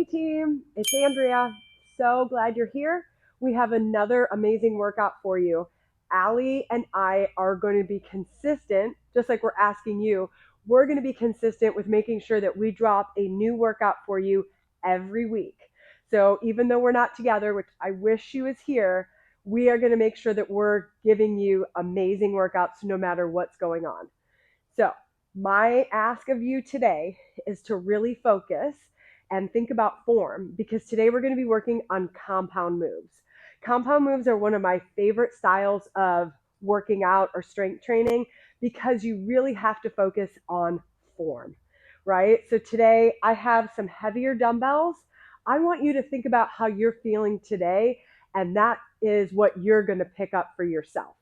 Hey team, it's Andrea. So glad you're here. We have another amazing workout for you. Allie and I are going to be consistent, just like we're asking you. We're going to be consistent with making sure that we drop a new workout for you every week. So even though we're not together, which I wish she was here, we are going to make sure that we're giving you amazing workouts no matter what's going on. So, my ask of you today is to really focus and think about form because today we're going to be working on compound moves. Compound moves are one of my favorite styles of working out or strength training because you really have to focus on form, right? So, today I have some heavier dumbbells. I want you to think about how you're feeling today, and that is what you're going to pick up for yourself.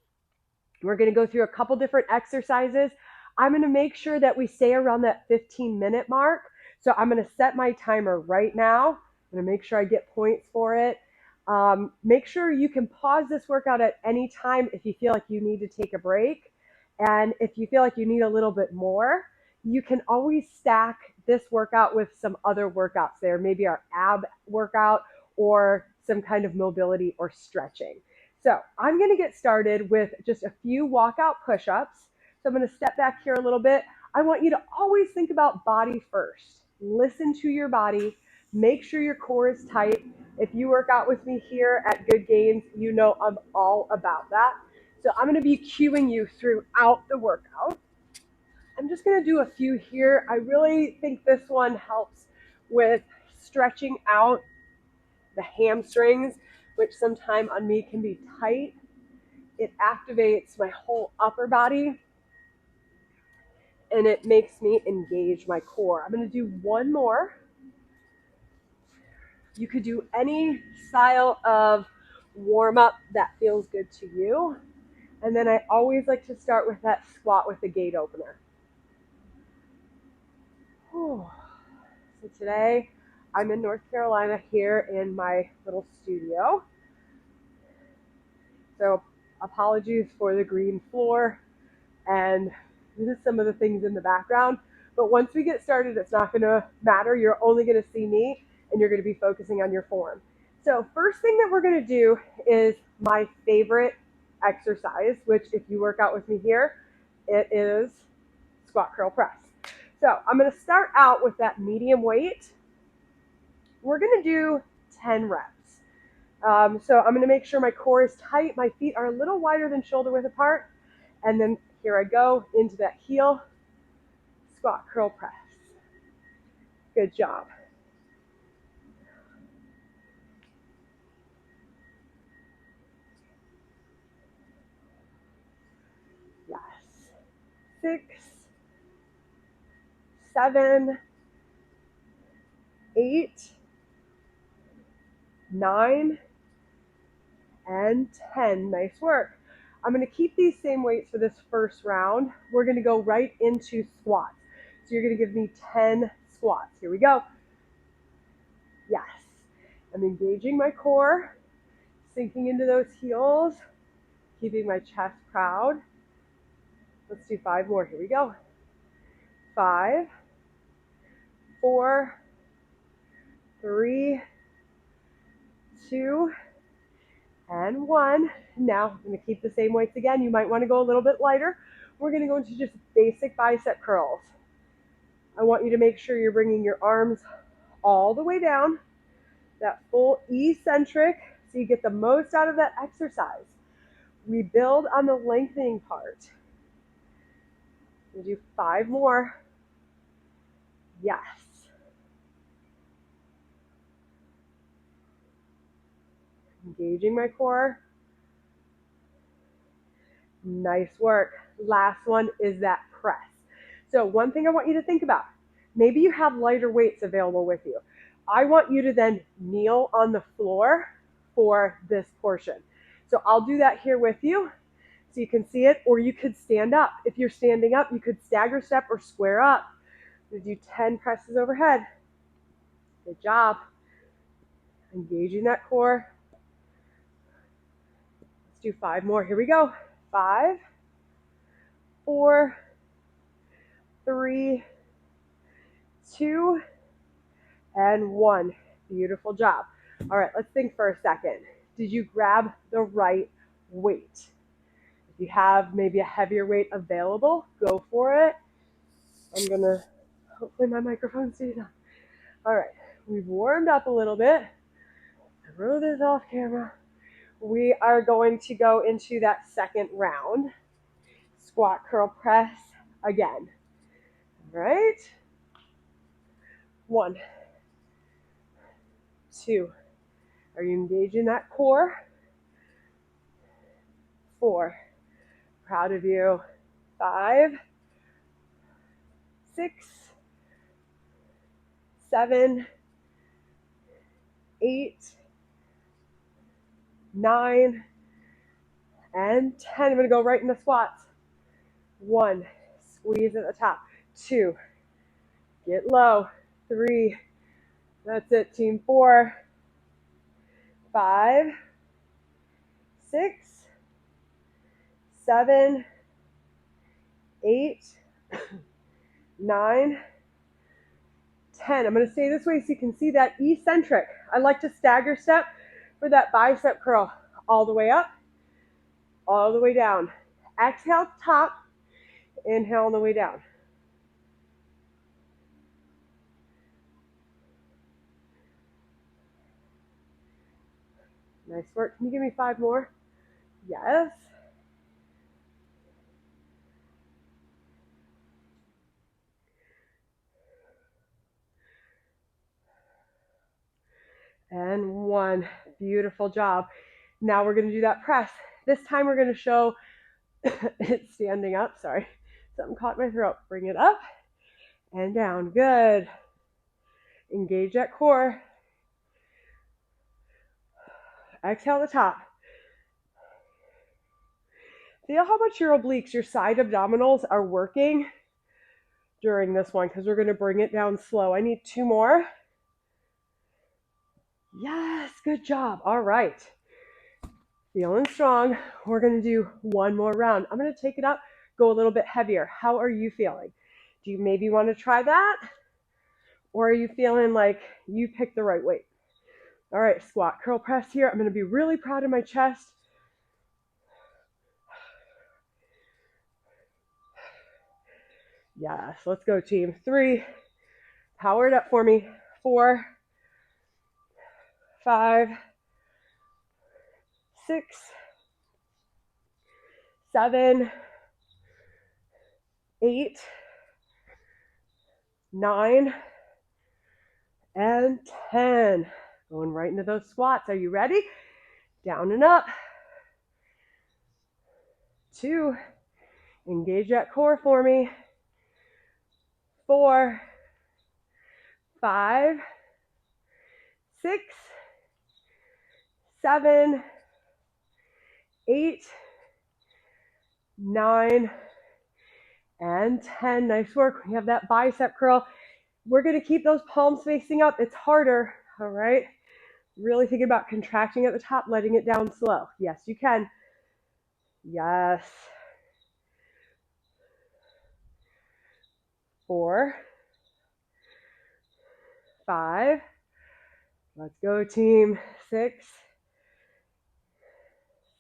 We're going to go through a couple different exercises. I'm going to make sure that we stay around that 15-minute mark. So I'm going to set my timer right now. I'm going to make sure I get points for it. Make sure you can pause this workout at any time if you feel like you need to take a break. And if you feel like you need a little bit more, you can always stack this workout with some other workouts there, maybe our ab workout or some kind of mobility or stretching. So I'm going to get started with just a few walkout push-ups. So I'm going to step back here a little bit. I want you to always think about body first. Listen to your body. Make sure your core is tight. If you work out with me here at Good Gains, you know I'm all about that. So I'm going to be cueing you throughout the workout. I'm just going to do a few here. I really think this one helps with stretching out the hamstrings, which sometimes on me can be tight. It activates my whole upper body and it makes me engage my core. I'm going to do one more. You could do any style of warm up that feels good to you. And then I always like to start with that squat with the gate opener. Whew. So today I'm in North Carolina here in my little studio. So apologies for the green floor and some of the things in the background. But once we get started, it's not going to matter. You're only going to see me and you're going to be focusing on your form. So first thing that we're going to do is my favorite exercise, which if you work out with me here, it is squat curl press. So I'm going to start out with that medium weight. We're going to do 10 reps. So I'm going to make sure my core is tight. My feet are a little wider than shoulder width apart. And then here I go into that heel, squat curl press. Good job. Yes. 6, 7, 8, 9, and 10. Nice work. I'm going to keep these same weights for this first round. We're going to go right into squats. So you're going to give me 10 squats. Here we go. Yes. I'm engaging my core, sinking into those heels, keeping my chest proud. Let's do 5 more. Here we go. 5, 4, 3, 2, and 1. Now I'm going to keep the same weights again. You might want to go a little bit lighter. We're going to go into just basic bicep curls. I want you to make sure you're bringing your arms all the way down, that full eccentric, so you get the most out of that exercise. We build on the lengthening part. We'll do 5 more. Yes. Engaging my core. Nice work. Last one is that press. So one thing I want you to think about, maybe you have lighter weights available with you. I want you to then kneel on the floor for this portion. So I'll do that here with you so you can see it, or you could stand up. If you're standing up, you could stagger step or square up. I'm going to do 10 presses overhead. Good job. Engaging that core. Let's do 5 more. Here we go. 5, 4, 3, 2, and 1. Beautiful job. All right, let's think for a second. Did you grab the right weight? If you have maybe a heavier weight available, go for it. I'm gonna, hopefully my microphone stays on. All right, we've warmed up a little bit. I wrote this off camera. We are going to go into that second round. Squat, curl, press again. All right. 1, 2. Are you engaging that core? 4. Proud of you. 5, 6, 7, 8, 9, and 10. I'm going to go right in the squats. 1, squeeze at the top. 2, get low. 3, that's it, team. 4, 5, 6, 7, 8, 9, 10. I'm going to stay this way so you can see that eccentric. I like to stagger step for that bicep curl. All the way up, all the way down. Exhale, top. Inhale on the way down. Nice work. Can you give me 5 more? Yes. And 1. Beautiful job. Now we're going to do that press. This time we're going to show it standing up. Sorry. Something caught my throat. Bring it up and down. Good. Engage that core. Exhale the top. Feel how much your obliques, your side abdominals are working during this one because we're going to bring it down slow. I need 2 more. Yes, good job. All right. Feeling strong. We're going to do 1 more round. I'm going to take it up, go a little bit heavier. How are you feeling? Do you maybe want to try that? Or are you feeling like you picked the right weight? All right, squat, curl, press here. I'm going to be really proud of my chest. Yes, let's go, team. 3, power it up for me. 4, 5, 6, 7, 8, 9, and 10. Going right into those squats. Are you ready? Down and up. 2, engage that core for me. 4, 5, 6, 7, 8, 9, and 10. Nice work. We have that bicep curl. We're going to keep those palms facing up. It's harder, all right? Really thinking about contracting at the top, letting it down slow. Yes, you can. Yes. 4, 5. Let's go, team. 6,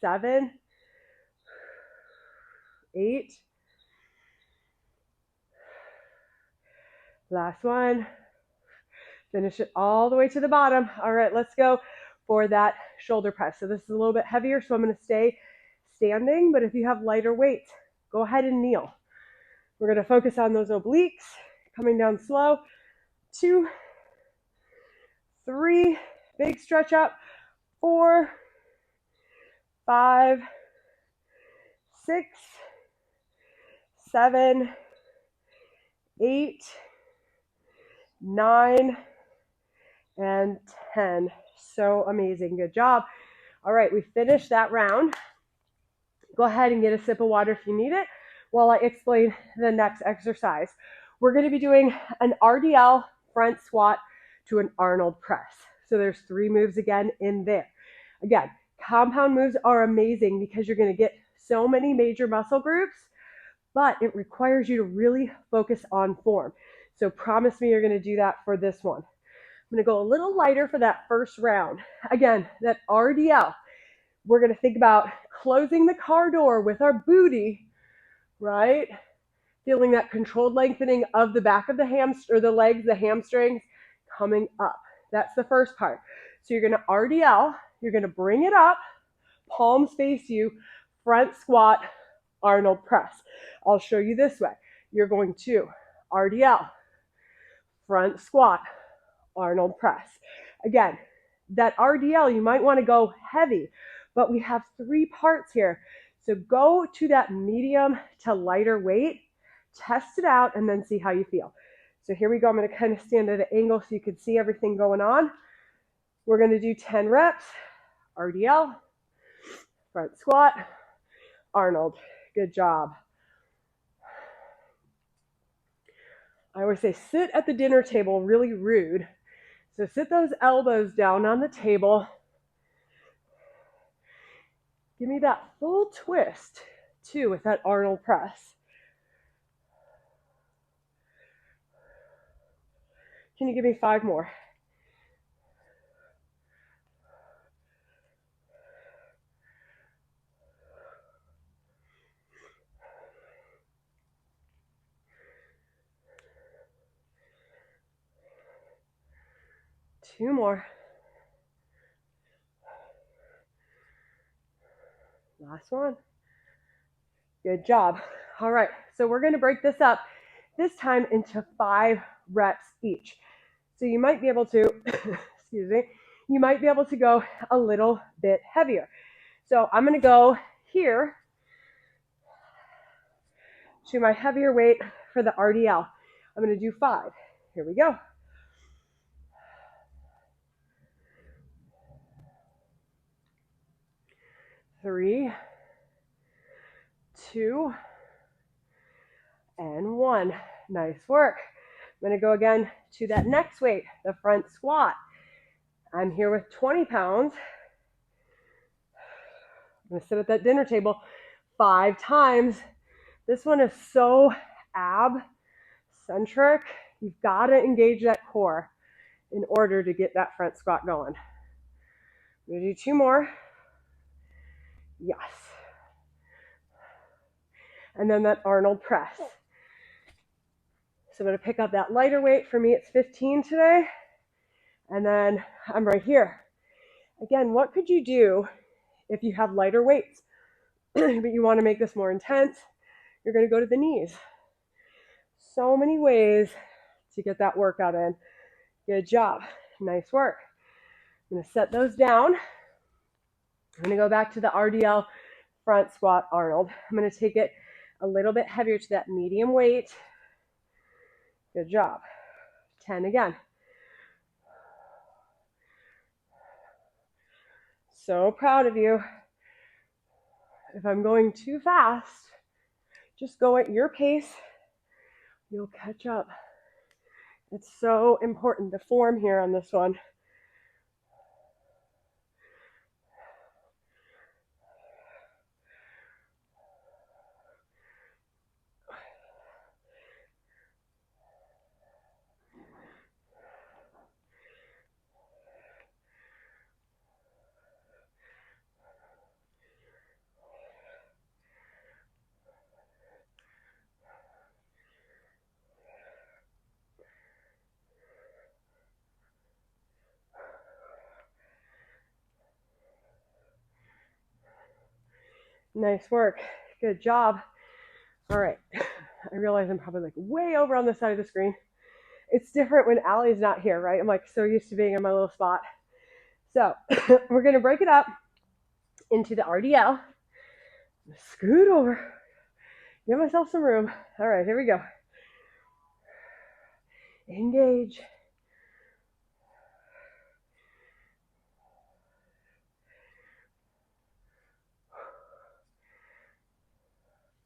7, 8. Last one. Finish it all the way to the bottom. All right, let's go for that shoulder press. So this is a little bit heavier, so I'm going to stay standing, but if you have lighter weights, go ahead and kneel. We're going to focus on those obliques, coming down slow. 2, 3, big stretch up. 4, 5, 6, 7, 8, 9, and 10. So amazing. Good job. All right, we finished that round. Go ahead and get a sip of water if you need it while I explain the next exercise. We're going to be doing an RDL front squat to an Arnold press. So there's 3 moves again in there. Again, compound moves are amazing because you're going to get so many major muscle groups, but it requires you to really focus on form. So promise me you're going to do that for this one. I'm going to go a little lighter for that first round. Again, that RDL. We're going to think about closing the car door with our booty, right? Feeling that controlled lengthening of the back of the the legs, the hamstrings coming up. That's the first part. So you're going to RDL, you're going to bring it up, palms face you, front squat, Arnold press. I'll show you this way. You're going to RDL, front squat, Arnold press. Again, that RDL, you might want to go heavy, but we have 3 parts here. So go to that medium to lighter weight, test it out, and then see how you feel. So here we go. I'm going to kind of stand at an angle so you can see everything going on. We're going to do 10 reps, RDL, front squat, Arnold. Good job. I always say sit at the dinner table, really rude. So sit those elbows down on the table. Give me that full twist, too, with that Arnold press. Can you give me 5 more? Two more. Last one. Good job. All right, so we're going to break this up this time into 5 reps each. So you might be able to, excuse me, you might be able to go a little bit heavier. So I'm going to go here to my heavier weight for the RDL. I'm going to do 5. Here we go. 3, 2, and 1. Nice work. I'm going to go again to that next weight, the front squat. I'm here with 20 pounds. I'm going to sit at that dinner table 5 times. This one is so ab-centric. You've got to engage that core in order to get that front squat going. I'm going to do 2 more. Yes. And then that Arnold press. So I'm going to pick up that lighter weight. For me, it's 15 today. And then I'm right here. Again, what could you do if you have lighter weights, but you want to make this more intense? You're going to go to the knees. So many ways to get that workout in. Good job. Nice work. I'm going to set those down. I'm going to go back to the RDL front squat Arnold. I'm going to take it a little bit heavier to that medium weight. Good job. 10 again. So proud of you. If I'm going too fast, just go at your pace. You'll catch up. It's so important, the form here on this one. Nice work. Good job. All right. I realize I'm probably like way over on the side of the screen. It's different when Allie's not here, right? I'm like so used to being in my little spot. So we're going to break it up into the RDL. Scoot over. Give myself some room. All right, here we go. Engage.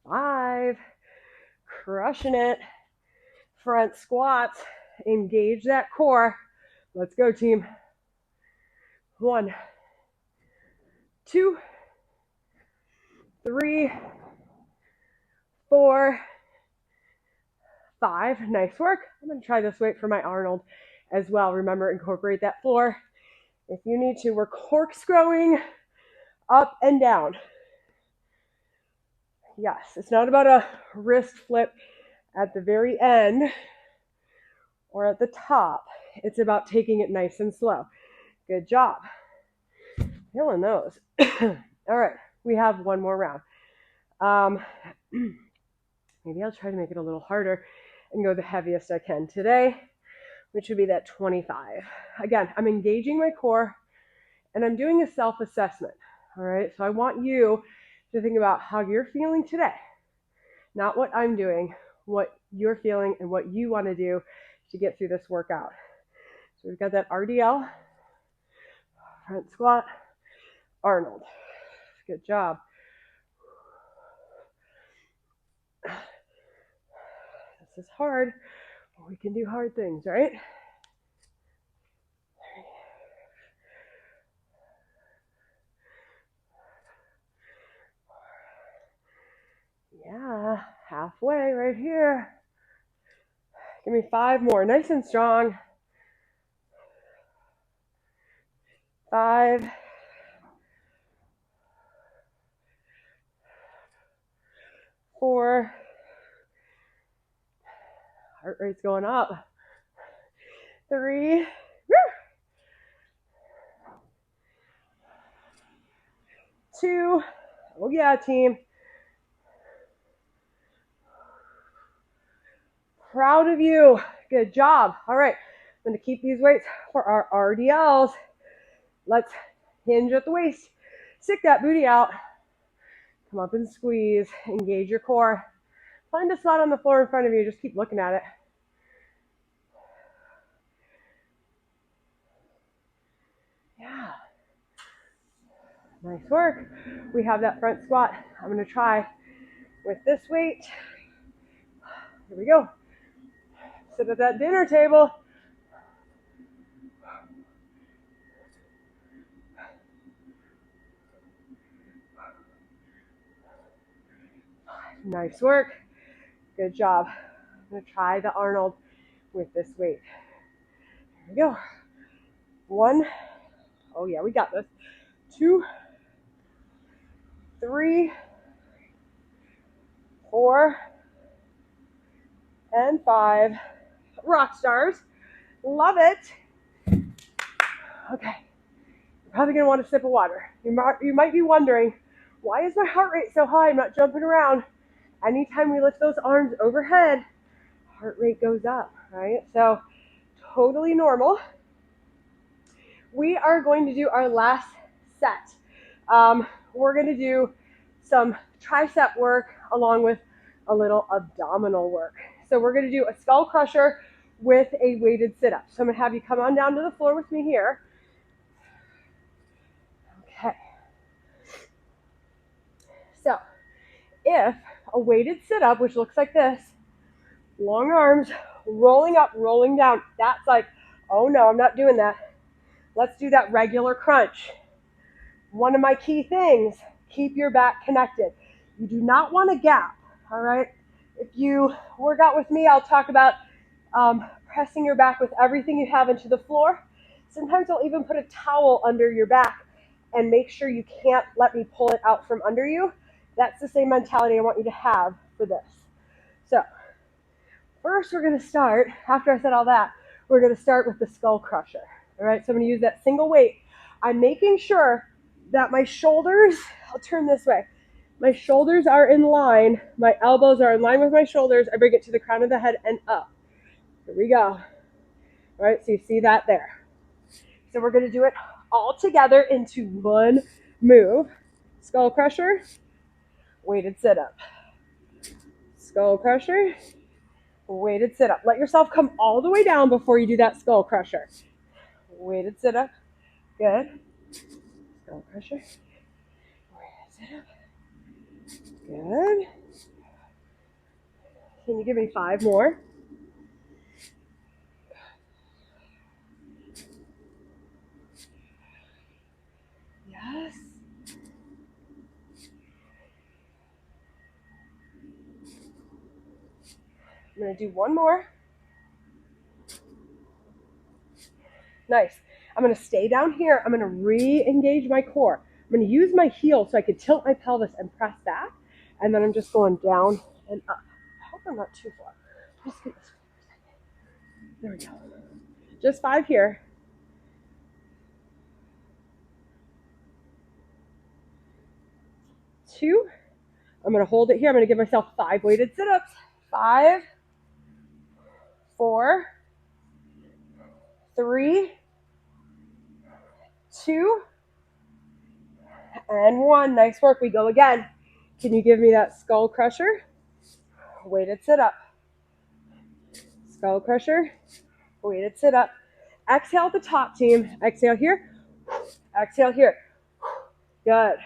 Five. Crushing it. Front squats. Engage that core. Let's go, team. 1, 2, 3, 4, 5. Nice work. I'm going to try this weight for my Arnold. as well. Remember, incorporate that floor. If you need to, we're corkscrewing up and down. Yes, it's not about a wrist flip at the very end or at the top. It's about taking it nice and slow. Good job. Feeling those. All right, we have one more round. Maybe I'll try to make it a little harder and go the heaviest I can today, which would be that 25. Again, I'm engaging my core and I'm doing a self-assessment. All right, so I want you to think about how you're feeling today, not what I'm doing, what you're feeling and what you want to do to get through this workout. So we've got that RDL, front squat, Arnold. Good job. This is hard, but we can do hard things, right? Yeah, halfway right here. Give me 5 more, nice and strong. 5, 4, heart rate's going up. 3, 2, oh yeah, team. Proud of you. Good job. All right, I'm going to keep these weights for our RDLs. Let's hinge at the waist. Stick that booty out. Come up and squeeze. Engage your core. Find a spot on the floor in front of you. Just keep looking at it. Yeah. Nice work. We have that front squat. I'm going to try with this weight. Here we go. Sit at that dinner table. Nice work. Good job. I'm going to try the Arnold with this weight. Here we go. 1. Oh yeah, we got this. 2, 3, 4, and 5. Rock stars. Love it. Okay. You're probably going to want a sip of water. You might be wondering, why is my heart rate so high? I'm not jumping around. Anytime we lift those arms overhead, heart rate goes up, right? So totally normal. We are going to do our last set. We're going to do some tricep work along with a little abdominal work. So we're going to do a skull crusher with a weighted sit-up. So I'm going to have you come on down to the floor with me here. Okay. So if a weighted sit-up, which looks like this, long arms, rolling up, rolling down, that's like, oh no, I'm not doing that. Let's do that regular crunch. One of my key things, keep your back connected. You do not want a gap, all right? If you work out with me, I'll talk about pressing your back with everything you have into the floor. Sometimes I'll even put a towel under your back and make sure you can't let me pull it out from under you. That's the same mentality I want you to have for this. So first we're going to start, after I said all that, we're going to start with the skull crusher. All right, so I'm going to use that single weight. I'm making sure that my shoulders, I'll turn this way, my shoulders are in line, my elbows are in line with my shoulders. I bring it to the crown of the head and up. Here we go. All right, so you see that there. So we're going to do it all together into one move. Skull crusher, weighted sit-up. Skull crusher, weighted sit-up. Let yourself come all the way down before you do that skull crusher. Weighted sit-up. Good. Skull crusher. Weighted sit-up. Good. Can you give me 5 more? Yes. I'm going to do one more. Nice. I'm going to stay down here. I'm going to re-engage my core. I'm going to use my heel so I can tilt my pelvis and press back. And then I'm just going down and up. I hope I'm not too far. Just get this. There we go. Just 5 here. 2. I'm going to hold it here. I'm going to give myself 5 weighted sit-ups. 5, 4, 3, 2, and 1. Nice work. We go again. Can you give me that skull crusher? Weighted sit-up. Skull crusher. Weighted sit-up. Exhale at the top, team. Exhale here. Exhale here. Good.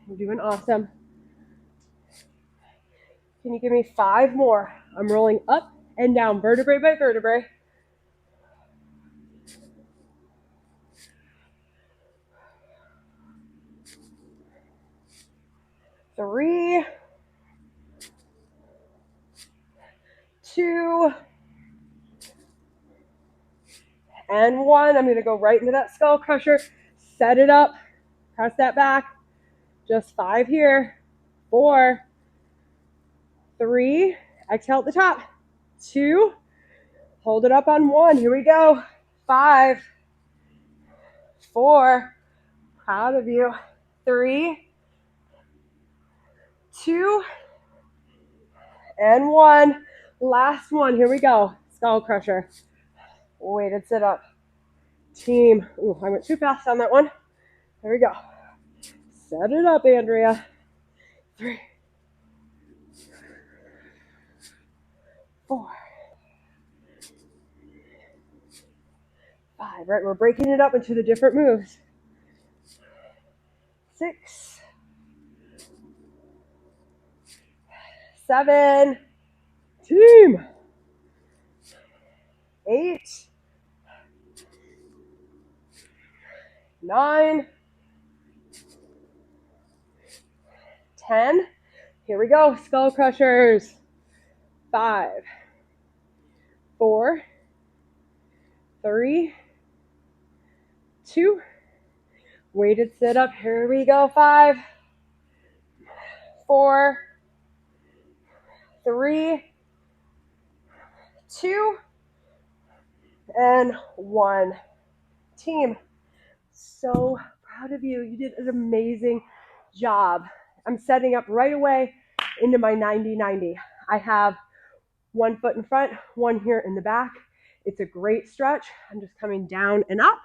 You're doing awesome. Can you give me 5 more? I'm rolling up and down, vertebrae by vertebrae. 3, 2, and 1. I'm going to go right into that skull crusher. Set it up. Press that back. Just 5 here. 4, 3. Exhale at the top. 2. Hold it up on 1. Here we go. 5, 4. Proud of you. 3, 2, and 1. Last one. Here we go. Skull crusher. Weighted sit up. Team. Ooh, I went too fast on that one. There we go. Set it up, Andrea. 3, 4, 5. Right, we're breaking it up into the different moves. 6, 7. Team. 8, 9, 10. Here we go. Skull crushers. 5, 4, 3, 2. Weighted sit up. Here we go. 5, 4, 3, 2, and 1. Team, so proud of you. You did an amazing job. I'm setting up right away into my 90-90. I have 1 foot in front, 1 here in the back. It's a great stretch. I'm just coming down and up.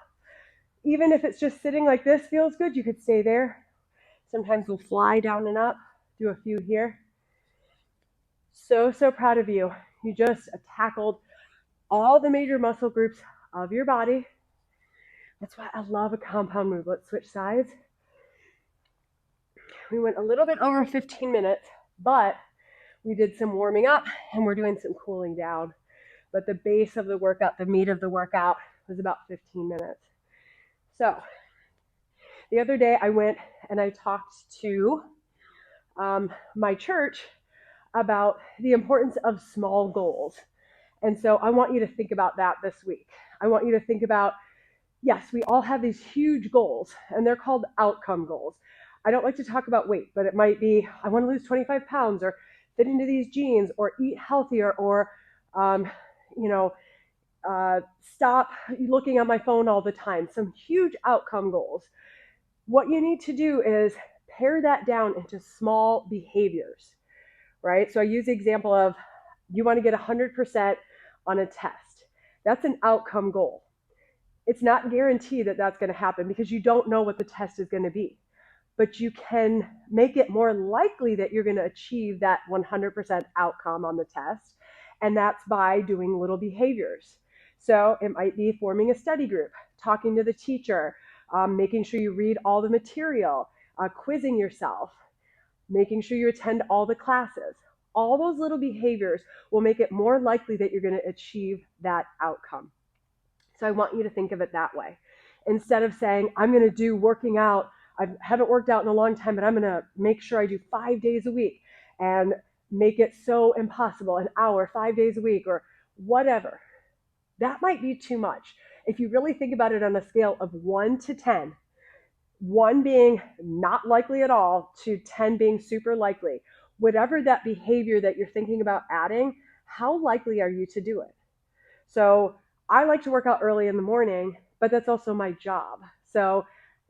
Even if it's just sitting like this feels good, you could stay there. Sometimes we'll fly down and up, do a few here. So proud of you. You just tackled all the major muscle groups of your body. That's why I love a compound move. Let's switch sides. We went a little bit over 15 minutes, but we did some warming up and we're doing some cooling down. But the base of the workout, the meat of the workout, was about 15 minutes. So the other day I went and I talked to my church about the importance of small goals. And so I want you to think about that this week. I want you to think about, yes, we all have these huge goals and they're called outcome goals. I don't like to talk about weight, but it might be, I want to lose 25 pounds or fit into these jeans or eat healthier or, stop looking at my phone all the time. Some huge outcome goals. What you need to do is pare that down into small behaviors, right? So I use the example of you want to get 100% on a test. That's an outcome goal. It's not guaranteed that that's going to happen because you don't know what the test is going to be. But you can make it more likely that you're going to achieve that 100% outcome on the test. And that's by doing little behaviors. So it might be forming a study group, talking to the teacher, making sure you read all the material, quizzing yourself, making sure you attend all the classes. All those little behaviors will make it more likely that you're going to achieve that outcome. So I want you to think of it that way. Instead of saying, I'm going to do working out, I haven't worked out in a long time, but I'm going to make sure I do 5 days a week and make it so impossible, an hour, 5 days a week, or whatever. That might be too much. If you really think about it on a scale of 1 to 10, 1 being not likely at all to 10 being super likely, whatever that behavior that you're thinking about adding, how likely are you to do it? So I like to work out early in the morning, but that's also my job. So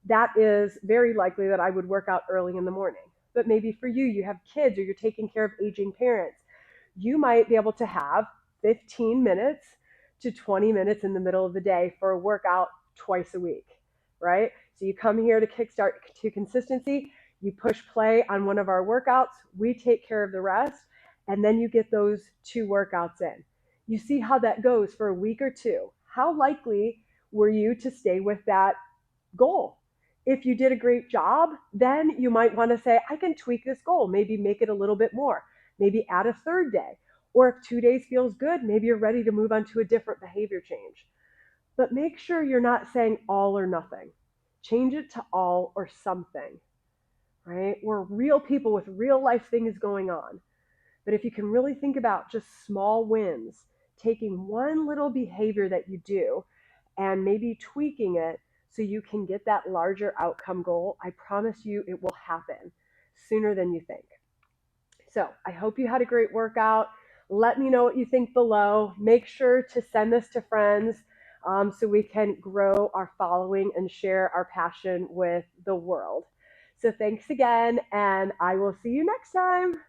that is very likely that I would work out early in the morning. But maybe for you, you have kids or you're taking care of aging parents. You might be able to have 15 minutes to 20 minutes in the middle of the day for a workout twice a week, right? So you come here to kickstart to consistency, you push play on one of our workouts, we take care of the rest, and then you get those 2 workouts in. You see how that goes for a week or two. How likely were you to stay with that goal? If you did a great job, then you might want to say, I can tweak this goal, maybe make it a little bit more, maybe add a third day. Or if 2 days feels good, maybe you're ready to move on to a different behavior change. But make sure you're not saying all or nothing. Change it to all or something, right? We're real people with real life things going on. But if you can really think about just small wins, taking one little behavior that you do and maybe tweaking it so you can get that larger outcome goal, I promise you it will happen sooner than you think. So I hope you had a great workout. Let me know what you think below. Make sure to send this to friends so we can grow our following and share our passion with the world. So thanks again, and I will see you next time.